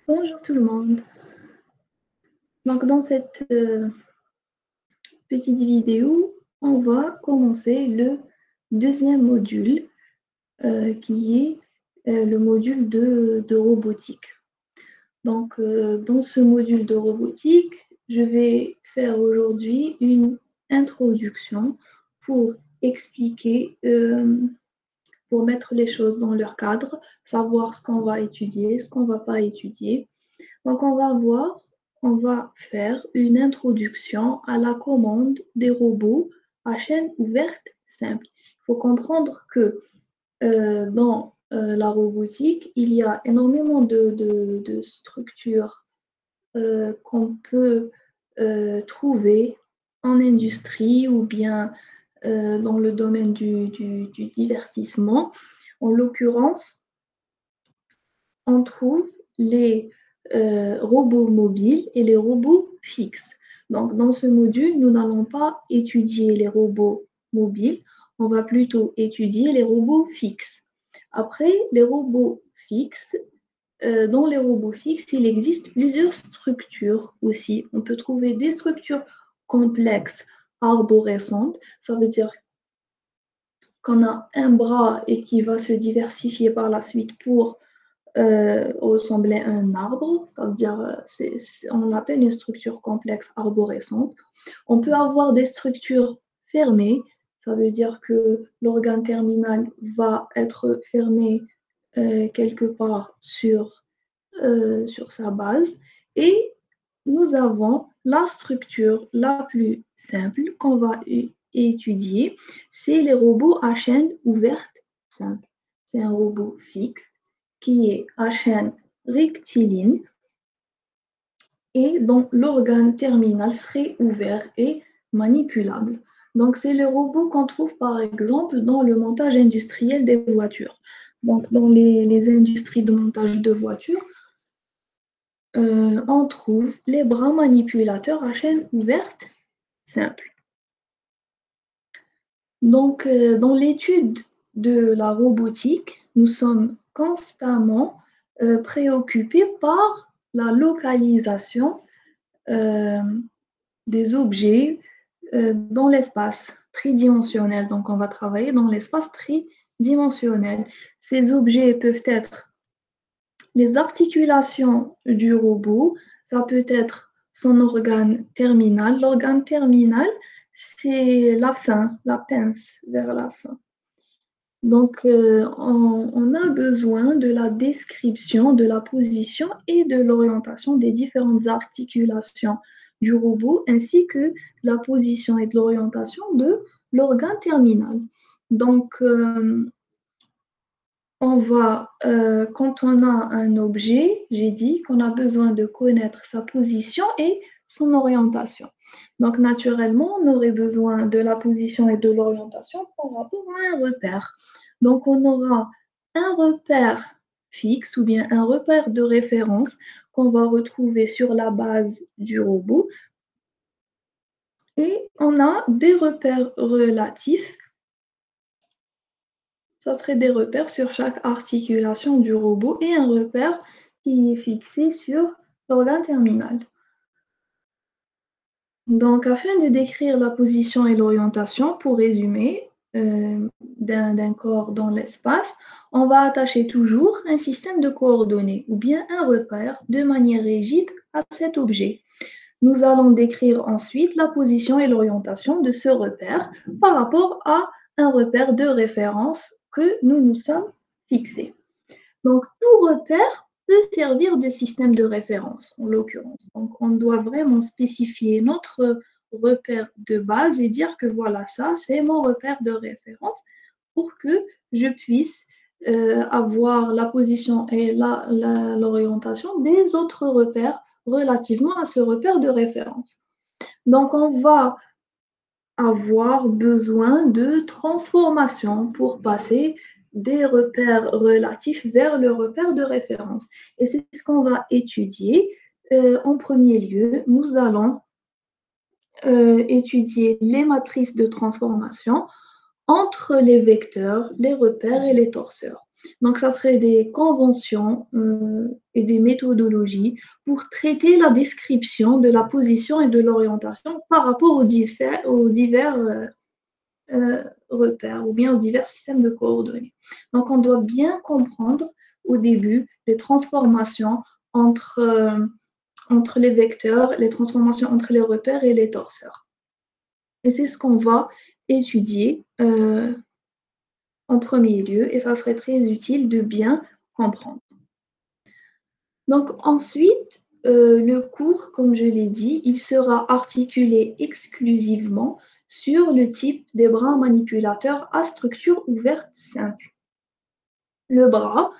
Bonjour tout le monde. Donc dans cette petite vidéo, on va commencer le deuxième module qui est le module de robotique. Donc dans ce module de robotique, je vais faire aujourd'hui une introduction pour expliquer, pour mettre les choses dans leur cadre, savoir ce qu'on va étudier, ce qu'on ne va pas étudier. Donc, on va faire une introduction à la commande des robots à chaîne ouverte simple. Il faut comprendre que dans la robotique, il y a énormément de structures qu'on peut trouver en industrie ou bien dans le domaine du divertissement. En l'occurrence, on trouve les robots mobiles et les robots fixes. Donc, dans ce module, nous n'allons pas étudier les robots mobiles, on va plutôt étudier les robots fixes. Après, les robots fixes, dans les robots fixes, il existe plusieurs structures aussi. On peut trouver des structures complexes arborescentes, ça veut dire qu'on a un bras et qui va se diversifier par la suite pour ressembler à un arbre, ça veut dire on l'appelle une structure complexe arborescente. On peut avoir des structures fermées, ça veut dire que l'organe terminal va être fermé quelque part sur sa base. Et nous avons la structure la plus simple qu'on va étudier, c'est les robots à chaîne ouverte simple. C'est un robot fixe qui est à chaîne rectiligne et dont l'organe terminal serait ouvert et manipulable. Donc, c'est le robot qu'on trouve par exemple dans le montage industriel des voitures. Donc, dans les industries de montage de voitures, on trouve les bras manipulateurs à chaîne ouverte simple. Donc, dans l'étude de la robotique, nous sommes constamment préoccupés par la localisation euh, des objets dans l'espace tridimensionnel. Donc, on va travailler dans l'espace tridimensionnel. Ces objets peuvent être les articulations du robot, ça peut être son organe terminal. L'organe terminal, c'est la fin, la pince vers la fin. Donc, on a besoin de la description de la position et de l'orientation des différentes articulations du robot, ainsi que de la position et de l'orientation de l'organe terminal. Donc, quand on a un objet, j'ai dit qu'on a besoin de connaître sa position et son orientation. Donc, naturellement, on aurait besoin de la position et de l'orientation par rapport à un repère. Donc, on aura un repère fixe ou bien un repère de référence qu'on va retrouver sur la base du robot. Et on a des repères relatifs. Ça serait des repères sur chaque articulation du robot et un repère qui est fixé sur l'organe terminal. Donc, afin de décrire la position et l'orientation, pour résumer, d'un corps dans l'espace, on va attacher toujours un système de coordonnées ou bien un repère de manière rigide à cet objet. Nous allons décrire ensuite la position et l'orientation de ce repère par rapport à un repère de référence que nous nous sommes fixés. Donc, tout repère peut servir de système de référence, en l'occurrence. Donc, on doit vraiment spécifier notre repère de base et dire que voilà, ça, c'est mon repère de référence pour que je puisse avoir la position et l'orientation des autres repères relativement à ce repère de référence. Donc, on va avoir besoin de transformation pour passer des repères relatifs vers le repère de référence. Et c'est ce qu'on va étudier. En premier lieu, nous allons étudier les matrices de transformation entre les vecteurs, les repères et les torseurs. Donc, ça serait des conventions et des méthodologies pour traiter la description de la position et de l'orientation par rapport aux divers repères ou bien aux divers systèmes de coordonnées. Donc, on doit bien comprendre au début les transformations entre, entre les vecteurs, les transformations entre les repères et les torseurs. Et c'est ce qu'on va étudier en premier lieu, et ça serait très utile de bien comprendre. Donc ensuite, le cours, comme je l'ai dit, il sera articulé exclusivement sur le type des bras manipulateurs à structure ouverte simple. Le bras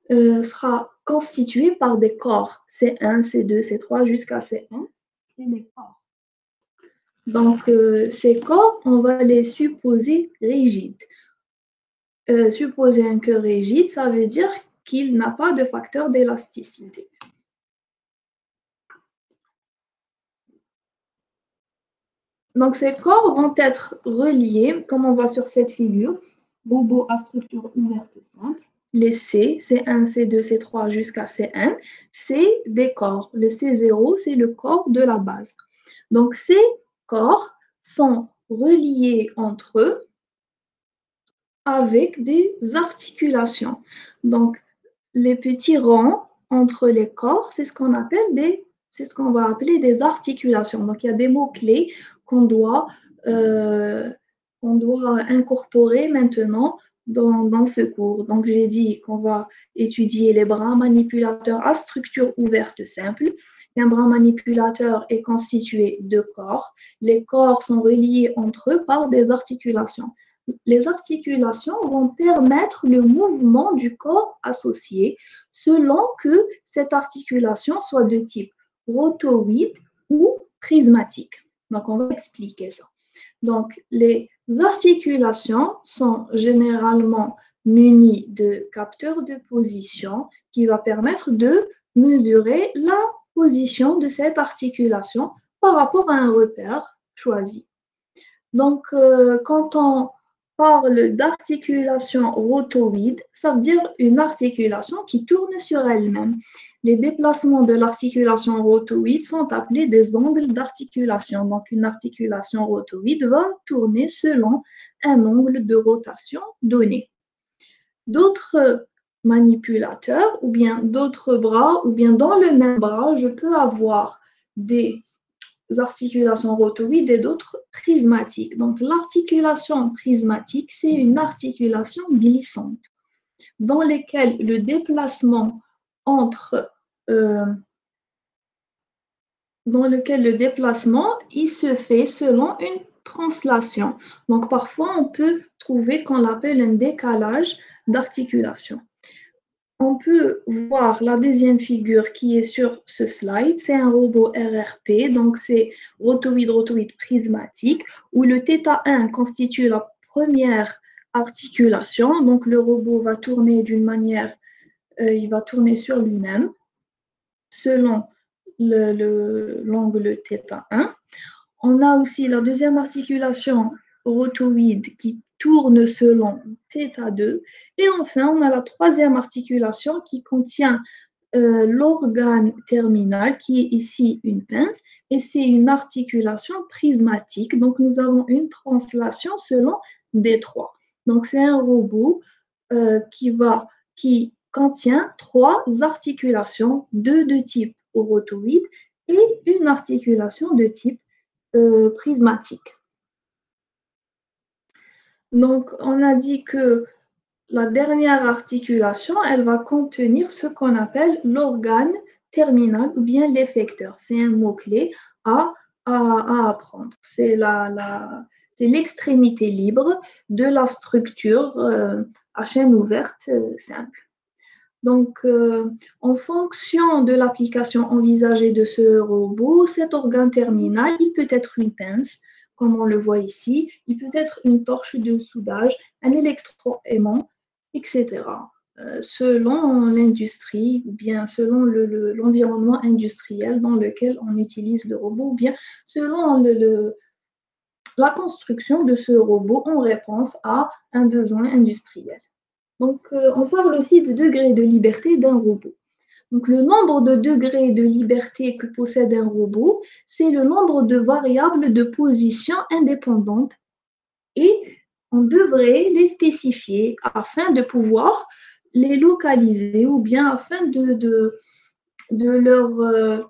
sera constitué par des corps C1, C2, C3 jusqu'à C1. C'est les corps. Donc ces corps, on va les supposer rigides. Supposer un cœur rigide, ça veut dire qu'il n'a pas de facteur d'élasticité. Donc, ces corps vont être reliés, comme on voit sur cette figure, robots à structure ouverte simple. Les C, C1, C2, C3 jusqu'à C1, c'est des corps. Le C0, c'est le corps de la base. Donc, ces corps sont reliés entre eux avec des articulations. Donc, les petits ronds entre les corps, c'est ce qu'on va appeler des articulations. Donc, il y a des mots-clés qu'on doit, incorporer maintenant dans ce cours. Donc, j'ai dit qu'on va étudier les bras manipulateurs à structure ouverte simple. Un bras manipulateur est constitué de corps. Les corps sont reliés entre eux par des articulations. Les articulations vont permettre le mouvement du corps associé selon que cette articulation soit de type rotoïde ou prismatique. Donc, on va expliquer ça. Donc, les articulations sont généralement munies de capteurs de position qui va permettre de mesurer la position de cette articulation par rapport à un repère choisi. Donc, quand on parle d'articulation rotoïde, ça veut dire une articulation qui tourne sur elle-même. Les déplacements de l'articulation rotoïde sont appelés des angles d'articulation. Donc, une articulation rotoïde va tourner selon un angle de rotation donné. D'autres manipulateurs ou bien d'autres bras ou bien dans le même bras, je peux avoir des articulations rotoïdes et d'autres prismatiques. Donc, l'articulation prismatique, c'est une articulation glissante dans laquelle le déplacement il se fait selon une translation. Donc, parfois, on peut trouver qu'on l'appelle un décalage d'articulation. On peut voir la deuxième figure qui est sur ce slide, c'est un robot RRP, donc c'est rotoïde prismatique, où le θ1 constitue la première articulation, donc le robot va tourner d'une manière, il va tourner sur lui-même, selon l'angle θ1. On a aussi la deuxième articulation rotoïde qui tourne selon θ2. Et enfin, on a la troisième articulation qui contient l'organe terminal, qui est ici une pince, et c'est une articulation prismatique. Donc, nous avons une translation selon D3. Donc, c'est un robot qui contient trois articulations, deux de type rotoïde et une articulation de type prismatique. Donc, on a dit que la dernière articulation, elle va contenir ce qu'on appelle l'organe terminal ou bien l'effecteur. C'est un mot-clé à apprendre. C'est l'extrémité libre de la structure à chaîne ouverte simple. Donc, en fonction de l'application envisagée de ce robot, cet organe terminal, il peut être une pince, comme on le voit ici, il peut être une torche de soudage, un électroaimant, etc. Selon l'industrie ou bien selon l'environnement industriel dans lequel on utilise le robot ou bien selon la construction de ce robot en réponse à un besoin industriel. Donc, on parle aussi de degré de liberté d'un robot. Donc, le nombre de degrés de liberté que possède un robot, c'est le nombre de variables de position indépendantes et on devrait les spécifier afin de pouvoir les localiser ou bien afin de leur,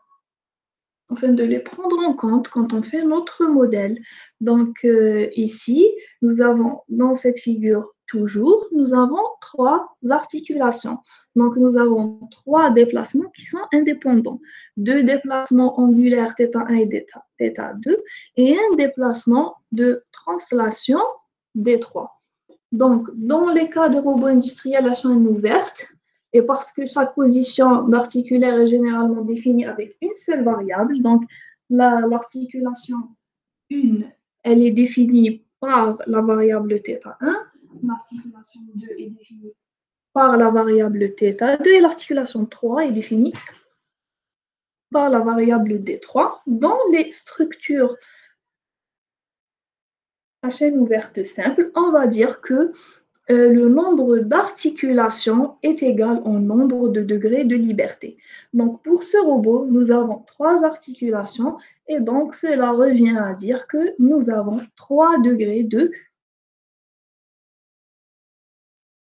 afin de les prendre en compte quand on fait notre modèle. Donc ici, nous avons dans cette figure toujours, nous avons trois articulations. Donc nous avons trois déplacements qui sont indépendants. Deux déplacements angulaires θ1 et θ2 et un déplacement de translation d3. Donc, dans les cas de robots industriels à chaîne ouverte, et parce que chaque position d'articulaire est généralement définie avec une seule variable, donc l'articulation 1, elle est définie par la variable θ1, l'articulation 2 est définie par la variable θ2 et l'articulation 3 est définie par la variable d3. Dans les structures à chaîne ouverte simple, on va dire que le nombre d'articulations est égal au nombre de degrés de liberté. Donc, pour ce robot, nous avons trois articulations et donc cela revient à dire que nous avons 3 degrés de...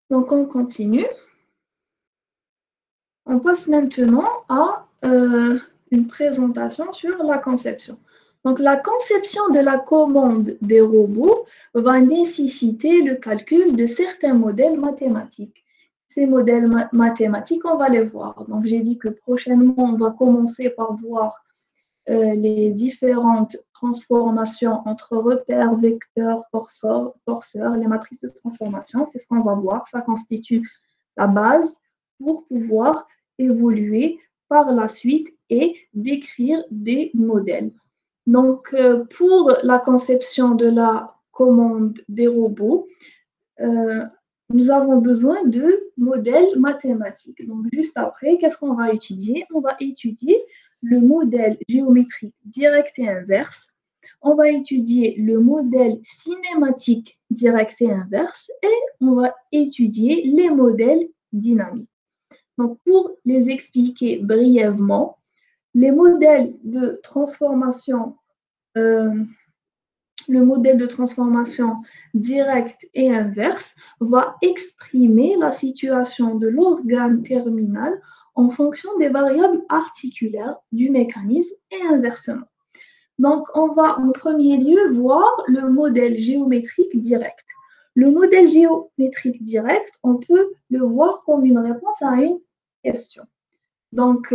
Donc, on continue. On passe maintenant à une présentation sur la conception. Donc, la conception de la commande des robots va nécessiter le calcul de certains modèles mathématiques. Ces modèles mathématiques, on va les voir. Donc, j'ai dit que prochainement, on va commencer par voir les différentes transformations entre repères, vecteurs, torseurs, les matrices de transformation. C'est ce qu'on va voir. Ça constitue la base pour pouvoir évoluer par la suite et décrire des modèles. Donc, pour la conception de la commande des robots, nous avons besoin de modèles mathématiques. Donc, juste après, qu'est-ce qu'on va étudier? On va étudier le modèle géométrique direct et inverse. On va étudier le modèle cinématique direct et inverse et on va étudier les modèles dynamiques. Donc, pour les expliquer brièvement, les modèles de transformation le modèle de transformation directe et inverse va exprimer la situation de l'organe terminal en fonction des variables articulaires du mécanisme et inversement. Donc, on va en premier lieu voir le modèle géométrique direct. Le modèle géométrique direct, on peut le voir comme une réponse à une question. Donc,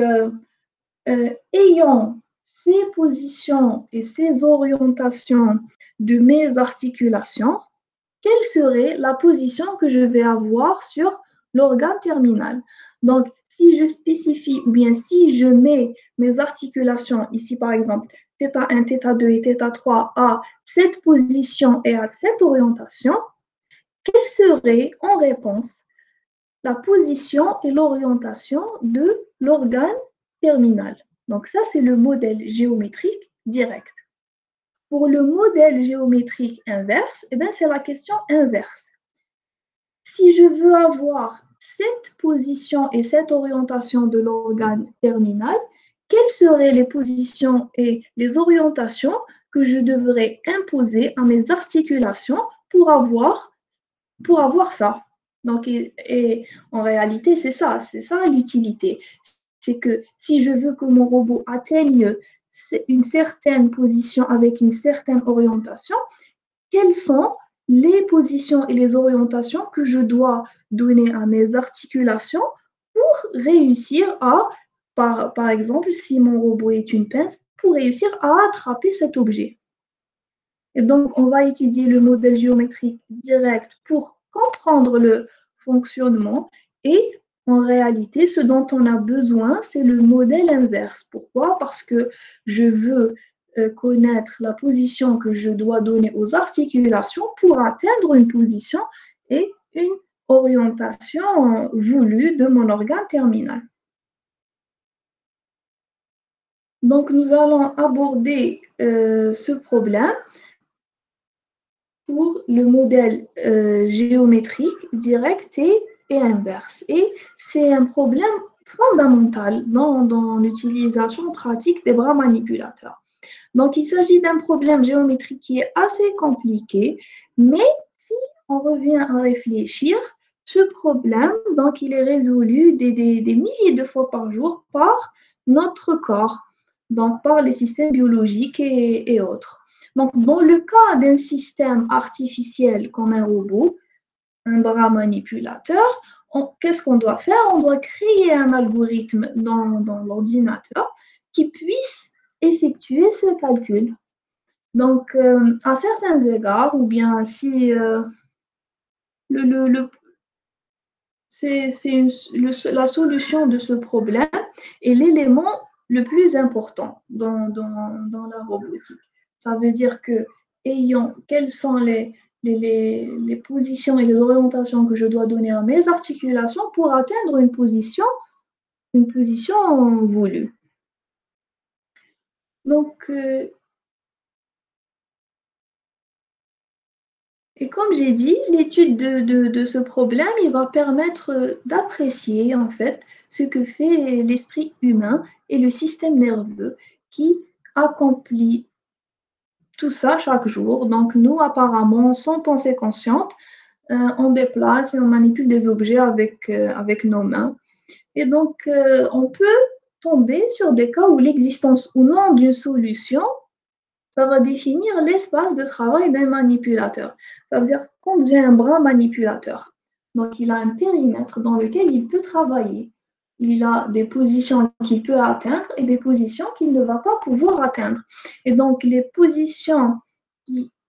ayant ces positions et ces orientations de mes articulations, quelle serait la position que je vais avoir sur l'organe terminal? Donc, si je spécifie ou bien si je mets mes articulations, ici par exemple, θ1, θ2 et θ3 à cette position et à cette orientation, quelle serait en réponse la position et l'orientation de l'organe terminal? Donc ça, c'est le modèle géométrique direct. Pour le modèle géométrique inverse, eh bien, c'est la question inverse. Si je veux avoir cette position et cette orientation de l'organe terminal, quelles seraient les positions et les orientations que je devrais imposer à mes articulations pour avoir ça? Donc, et en réalité, c'est ça l'utilité. C'est que si je veux que mon robot atteigne une certaine position avec une certaine orientation, quelles sont les positions et les orientations que je dois donner à mes articulations pour réussir à, par exemple, si mon robot est une pince, pour réussir à attraper cet objet. Et donc, on va étudier le modèle géométrique direct pour comprendre le fonctionnement et en réalité, ce dont on a besoin, c'est le modèle inverse. Pourquoi? Parce que je veux connaître la position que je dois donner aux articulations pour atteindre une position et une orientation voulue de mon organe terminal. Donc, nous allons aborder ce problème pour le modèle géométrique direct et inverse. Et c'est un problème fondamental dans l'utilisation pratique des bras manipulateurs. Donc, il s'agit d'un problème géométrique qui est assez compliqué, mais si on revient à réfléchir, ce problème, donc, il est résolu des milliers de fois par jour par notre corps, donc par les systèmes biologiques et autres. Donc, dans le cas d'un système artificiel comme un robot, un bras manipulateur, qu'est-ce qu'on doit faire? On doit créer un algorithme dans l'ordinateur qui puisse effectuer ce calcul. Donc, à certains égards, ou bien si le, c'est la solution de ce problème est l'élément le plus important dans la robotique. Ça veut dire que, ayant quelles sont les positions et les orientations que je dois donner à mes articulations pour atteindre une position voulue. Donc, et comme j'ai dit, l'étude de ce problème, il va permettre d'apprécier en fait ce que fait l'esprit humain et le système nerveux qui accomplit tout ça chaque jour. Donc nous, apparemment, sans pensée consciente, on déplace et on manipule des objets avec nos mains. Et donc, on peut tomber sur des cas où l'existence ou non d'une solution, ça va définir l'espace de travail d'un manipulateur. Ça veut dire quand j'ai un bras manipulateur, donc il a un périmètre dans lequel il peut travailler. Il a des positions qu'il peut atteindre et des positions qu'il ne va pas pouvoir atteindre. Et donc les positions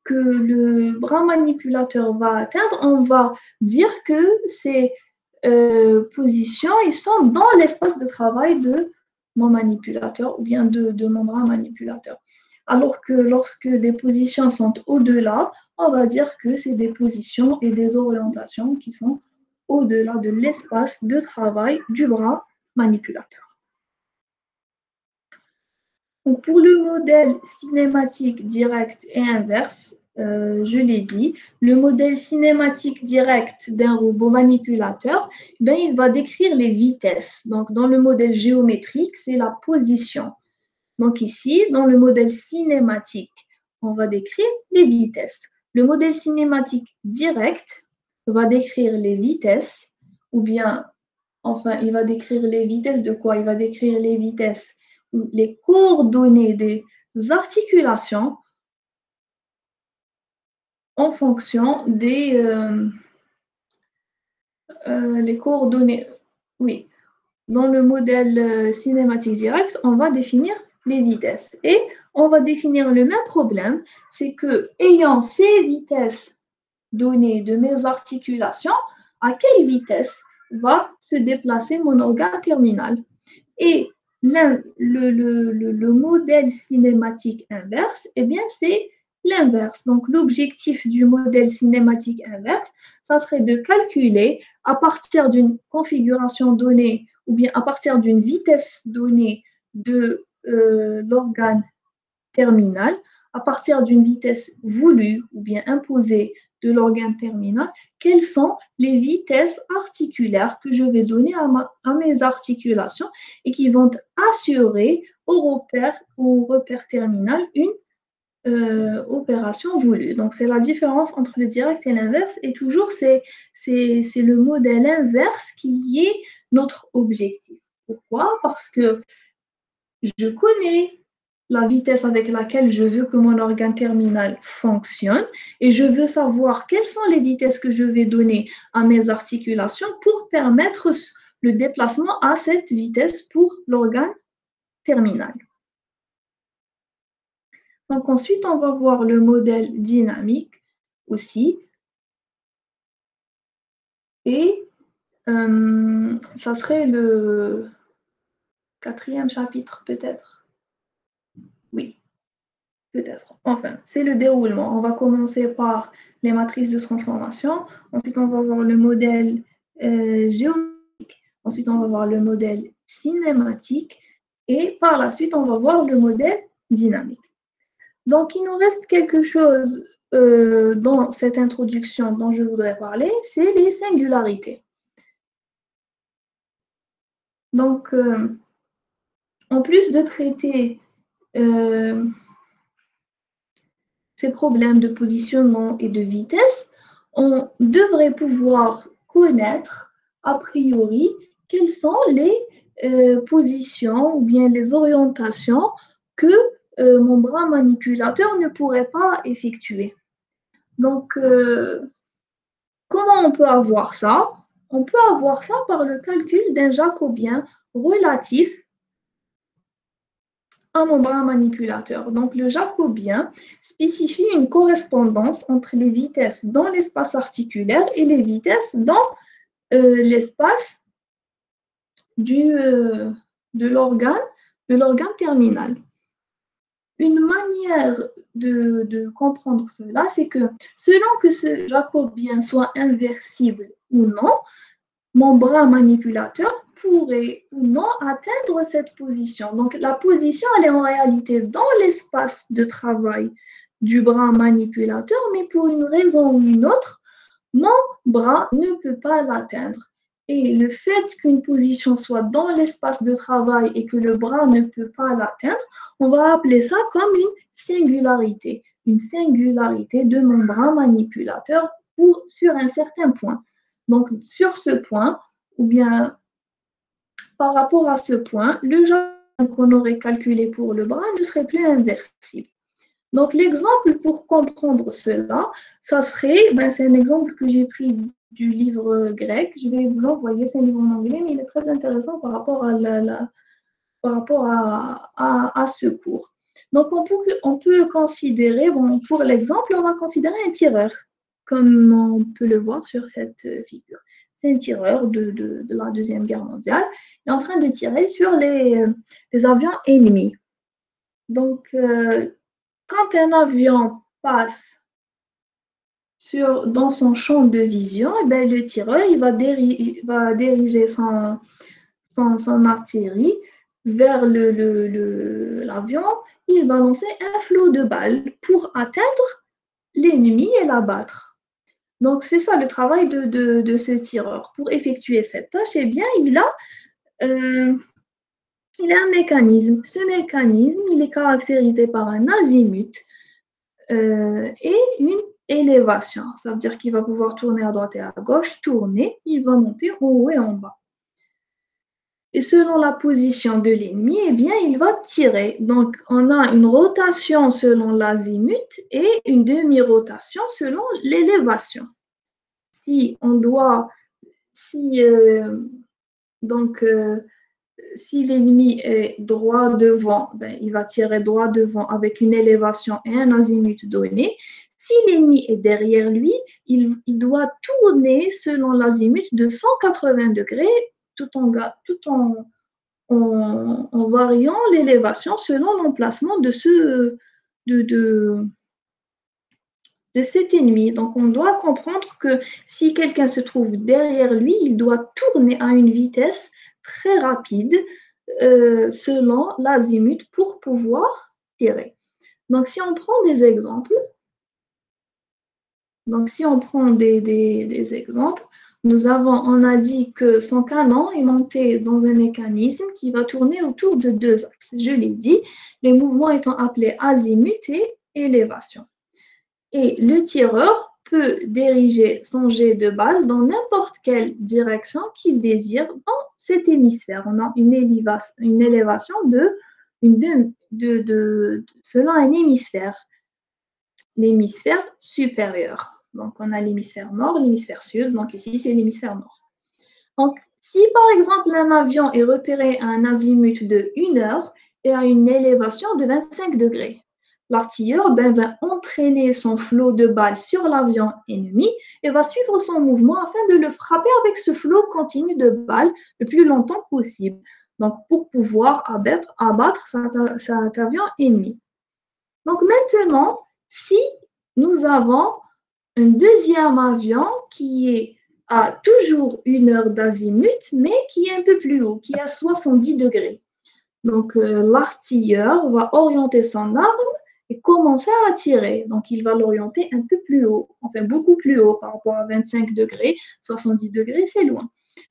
que le bras manipulateur va atteindre, on va dire que ces positions, ils sont dans l'espace de travail de mon manipulateur ou bien de mon bras manipulateur. Alors que lorsque des positions sont au-delà, on va dire que c'est des positions et des orientations qui sont au-delà de l'espace de travail du bras manipulateur. Donc pour le modèle cinématique direct et inverse, je l'ai dit, le modèle cinématique direct d'un robot manipulateur, ben, il va décrire les vitesses. Donc dans le modèle géométrique, c'est la position. Donc ici, dans le modèle cinématique, on va décrire les vitesses. Le modèle cinématique direct va décrire les vitesses, ou bien, enfin, il va décrire les vitesses de quoi? Il va décrire les vitesses, les coordonnées des articulations en fonction des les coordonnées. Oui, dans le modèle cinématique direct, on va définir les vitesses. Et on va définir le même problème, c'est que ayant ces vitesses données de mes articulations, à quelle vitesse va se déplacer mon organe terminal? Et le modèle cinématique inverse, eh bien, c'est l'inverse. Donc, l'objectif du modèle cinématique inverse, ça serait de calculer à partir d'une configuration donnée ou bien à partir d'une vitesse donnée de l'organe terminal, à partir d'une vitesse voulue ou bien imposée de l'organe terminal, quelles sont les vitesses articulaires que je vais donner à mes articulations et qui vont assurer au repère terminal une opération voulue. Donc, c'est la différence entre le direct et l'inverse. Et toujours, c'est le modèle inverse qui est notre objectif. Pourquoi? Parce que je connais la vitesse avec laquelle je veux que mon organe terminal fonctionne et je veux savoir quelles sont les vitesses que je vais donner à mes articulations pour permettre le déplacement à cette vitesse pour l'organe terminal. Donc ensuite, on va voir le modèle dynamique aussi. Et ça serait le 4e chapitre peut-être. Oui. Peut-être. Enfin, c'est le déroulement. On va commencer par les matrices de transformation. Ensuite, on va voir le modèle géométrique. Ensuite, on va voir le modèle cinématique. Et par la suite, on va voir le modèle dynamique. Donc, il nous reste quelque chose dans cette introduction dont je voudrais parler, c'est les singularités. Donc, en plus de traiter ces problèmes de positionnement et de vitesse, on devrait pouvoir connaître a priori quelles sont les positions ou bien les orientations que mon bras manipulateur ne pourrait pas effectuer. Donc, comment on peut avoir ça? On peut avoir ça par le calcul d'un jacobien relatif à mon bras manipulateur. Donc, le jacobien spécifie une correspondance entre les vitesses dans l'espace articulaire et les vitesses dans l'espace de l'organe terminal. Une manière de comprendre cela, c'est que selon que ce jacobien soit inversible ou non, mon bras manipulateur pourrait ou non atteindre cette position. Donc, la position, elle est en réalité dans l'espace de travail du bras manipulateur, mais pour une raison ou une autre, mon bras ne peut pas l'atteindre. Et le fait qu'une position soit dans l'espace de travail et que le bras ne peut pas l'atteindre, on va appeler ça comme une singularité de mon bras manipulateur sur un certain point. Donc, sur ce point, ou bien par rapport à ce point, le jardin qu'on aurait calculé pour le bras ne serait plus inversible. Donc, l'exemple pour comprendre cela, ça serait, c'est un exemple que j'ai pris du livre grec. Je vais vous l'envoyer, c'est un livre en anglais, mais il est très intéressant par rapport à ce cours. Donc, on peut considérer, pour l'exemple, on va considérer un tireur, comme on peut le voir sur cette figure. C'est un tireur de la Deuxième Guerre mondiale. Il est en train de tirer sur les avions ennemis. Donc, quand un avion passe dans son champ de vision, le tireur il va diriger son artillerie vers l'avion. Il va lancer un flot de balles pour atteindre l'ennemi et l'abattre. Donc, c'est ça le travail de ce tireur. Pour effectuer cette tâche, il a un mécanisme. Ce mécanisme, il est caractérisé par un azimut et une élévation. Ça veut dire qu'il va pouvoir tourner à droite et à gauche, il va monter en haut et en bas. Et selon la position de l'ennemi, il va tirer. Donc, on a une rotation selon l'azimut et une demi-rotation selon l'élévation. Si l'ennemi est droit devant, il va tirer droit devant avec une élévation et un azimut donné. Si l'ennemi est derrière lui, il doit tourner selon l'azimut de 180 degrés tout en variant l'élévation selon l'emplacement de cet ennemi. Donc, on doit comprendre que si quelqu'un se trouve derrière lui, il doit tourner à une vitesse très rapide selon l'azimut pour pouvoir tirer. Donc, si on prend des exemples, on a dit que son canon est monté dans un mécanisme qui va tourner autour de deux axes. Je l'ai dit, les mouvements étant appelés azimut et élévation. Et le tireur peut diriger son jet de balle dans n'importe quelle direction qu'il désire dans cet hémisphère. On a une élévation selon un hémisphère, l'hémisphère supérieur. Donc, on a l'hémisphère nord, l'hémisphère sud. Donc, ici, c'est l'hémisphère nord. Donc, si par exemple un avion est repéré à un azimut de 1 heure et à une élévation de 25 degrés, l'artilleur va entraîner son flot de balles sur l'avion ennemi et va suivre son mouvement afin de le frapper avec ce flot continu de balles le plus longtemps possible. Donc, pour pouvoir abattre cet avion ennemi. Donc, maintenant, si nous avons un deuxième avion qui est à toujours 1 heure d'azimut, mais qui est un peu plus haut, qui est à 70 degrés. Donc, l'artilleur va orienter son arme et commencer à tirer. Donc, il va l'orienter un peu plus haut, enfin beaucoup plus haut par rapport à 25 degrés. 70 degrés, c'est loin.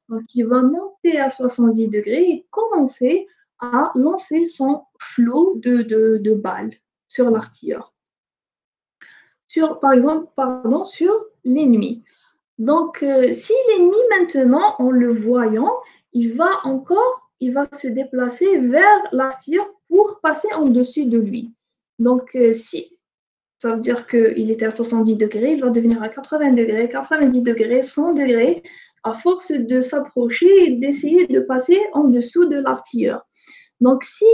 Donc, il va monter à 70 degrés et commencer à lancer son flot de balles sur l'artilleur. Par exemple, pardon, sur l'ennemi. Donc, si l'ennemi maintenant, en le voyant, il va se déplacer vers l'artilleur pour passer en dessus de lui. Donc, si ça veut dire qu'il était à 70 degrés, il va devenir à 80 degrés, 90 degrés, 100 degrés, à force de s'approcher et d'essayer de passer en dessous de l'artilleur. Donc, si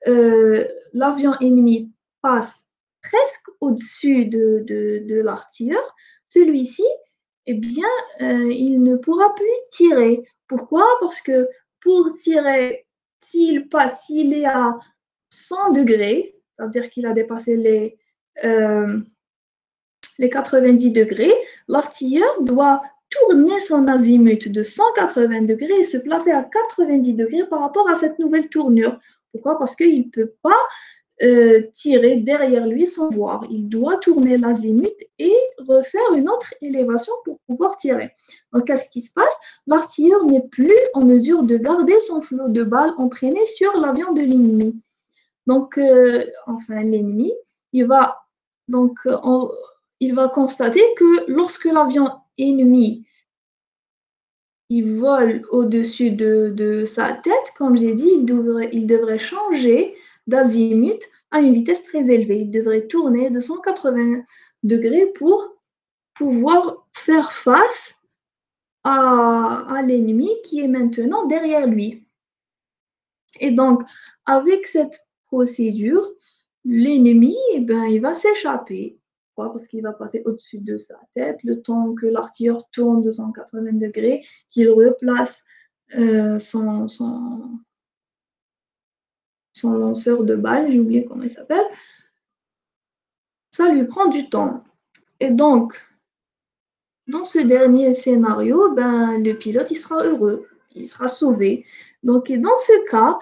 l'avion ennemi passe presque au-dessus de l'artilleur, celui-ci, eh bien, il ne pourra plus tirer. Pourquoi? Parce que pour tirer, s'il est à 100 degrés, c'est-à-dire qu'il a dépassé les 90 degrés, l'artilleur doit tourner son azimut de 180 degrés et se placer à 90 degrés par rapport à cette nouvelle tournure. Pourquoi? Parce qu'il ne peut pas tirer derrière lui sans voir. Il doit tourner l'azimut et refaire une autre élévation pour pouvoir tirer. Donc, qu'est-ce qui se passe? L'artilleur n'est plus en mesure de garder son flot de balles entraîné sur l'avion de l'ennemi. Donc, enfin, l'ennemi, il va, donc, il va constater que lorsque l'avion ennemi il vole au-dessus de sa tête, comme j'ai dit, il devrait changer d'azimut à une vitesse très élevée. Il devrait tourner de 180 degrés pour pouvoir faire face à l'ennemi qui est maintenant derrière lui. Et donc, avec cette procédure, l'ennemi, eh ben, il va s'échapper. Pourquoi? Parce qu'il va passer au-dessus de sa tête, le temps que l'artilleur tourne de 180 degrés, qu'il replace son lanceur de balles, j'ai oublié comment il s'appelle, ça lui prend du temps. Et donc, dans ce dernier scénario, ben, le pilote, il sera heureux, il sera sauvé. Donc, dans ce cas,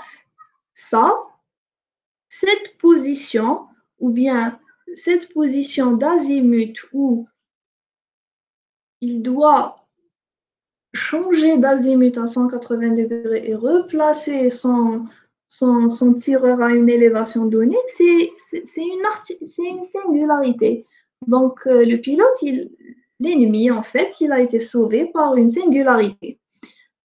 cette position, ou bien cette position d'azimut où il doit changer d'azimut à 180 degrés et replacer son tireur à une élévation donnée, c'est une singularité. Donc, le pilote, l'ennemi, en fait, il a été sauvé par une singularité.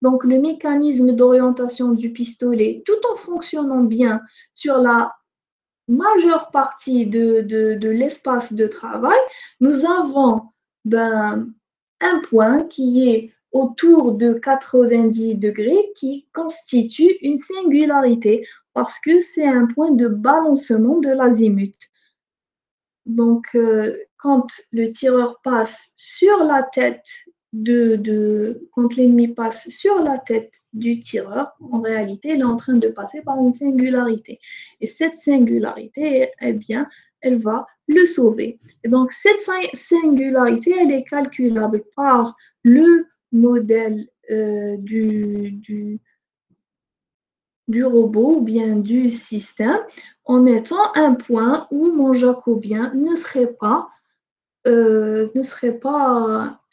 Donc, le mécanisme d'orientation du pistolet, tout en fonctionnant bien sur la majeure partie de l'espace de travail, nous avons un point qui est autour de 90 degrés qui constitue une singularité parce que c'est un point de balancement de l'azimut. Donc, quand le tireur passe sur la tête quand l'ennemi passe sur la tête du tireur, en réalité, il est en train de passer par une singularité. Et cette singularité, eh bien, elle va le sauver. Et donc, cette singularité, elle est calculable par le modèle du robot ou bien du système en étant un point où mon jacobien ne serait pas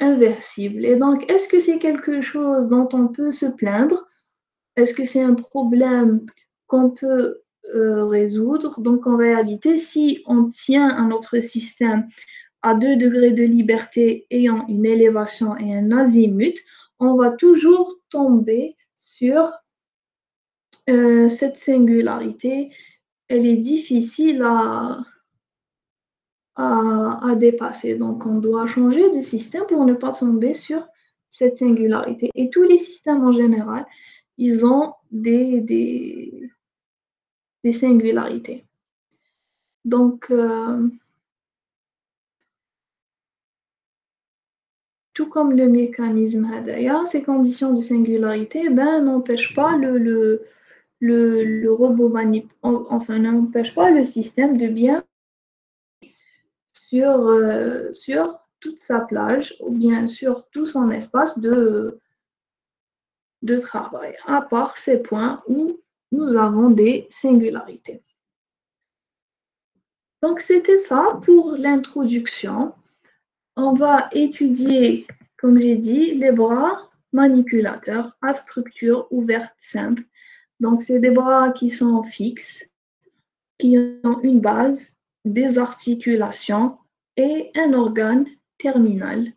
inversible. Et donc, est-ce que c'est quelque chose dont on peut se plaindre? Est-ce que c'est un problème qu'on peut résoudre? Donc, en réalité, si on tient un autre système à 2 degrés de liberté ayant une élévation et un azimut, on va toujours tomber sur cette singularité. Elle est difficile à dépasser. Donc, on doit changer de système pour ne pas tomber sur cette singularité. Et tous les systèmes en général, ils ont des singularités. Donc, tout comme le mécanisme Hadaya, ces conditions de singularité n'empêchent pas le robot enfin, n'empêchent pas le système de bien sur toute sa plage ou bien sur tout son espace de travail, à part ces points où nous avons des singularités. Donc, c'était ça pour l'introduction. On va étudier, comme j'ai dit, les bras manipulateurs à structure ouverte simple. Donc, c'est des bras qui sont fixes, qui ont une base, des articulations et un organe terminal.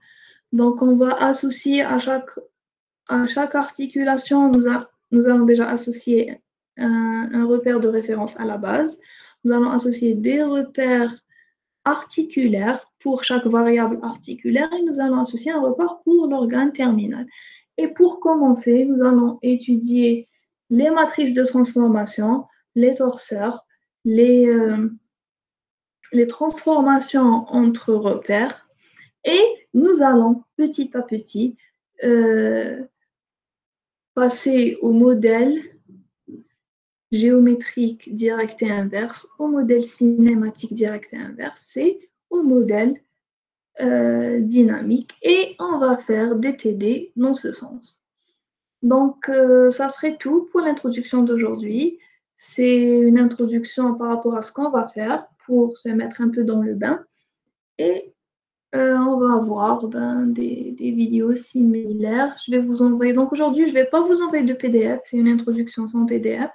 Donc, on va associer à chaque articulation, nous allons déjà associer un repère de référence à la base. Nous allons associer des repères articulaires pour chaque variable articulaire et nous allons associer un repère pour l'organe terminal. Et pour commencer, nous allons étudier les matrices de transformation, les torseurs, les transformations entre repères et nous allons petit à petit euh, passer au modèle géométrique direct et inverse, au modèle cinématique direct et inverse et au modèle dynamique et on va faire des TD dans ce sens. Donc, ça serait tout pour l'introduction d'aujourd'hui. C'est une introduction par rapport à ce qu'on va faire pour se mettre un peu dans le bain et on va avoir des vidéos similaires. Je vais vous envoyer. Donc aujourd'hui, je ne vais pas vous envoyer de PDF, c'est une introduction sans PDF.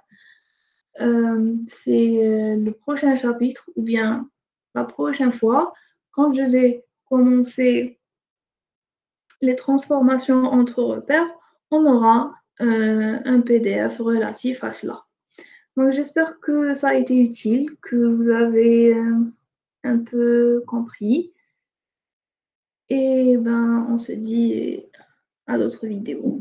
C'est le prochain chapitre ou bien la prochaine fois, quand je vais commencer les transformations entre repères, on aura un PDF relatif à cela. Donc j'espère que ça a été utile, que vous avez un peu compris. Et ben, on se dit à d'autres vidéos.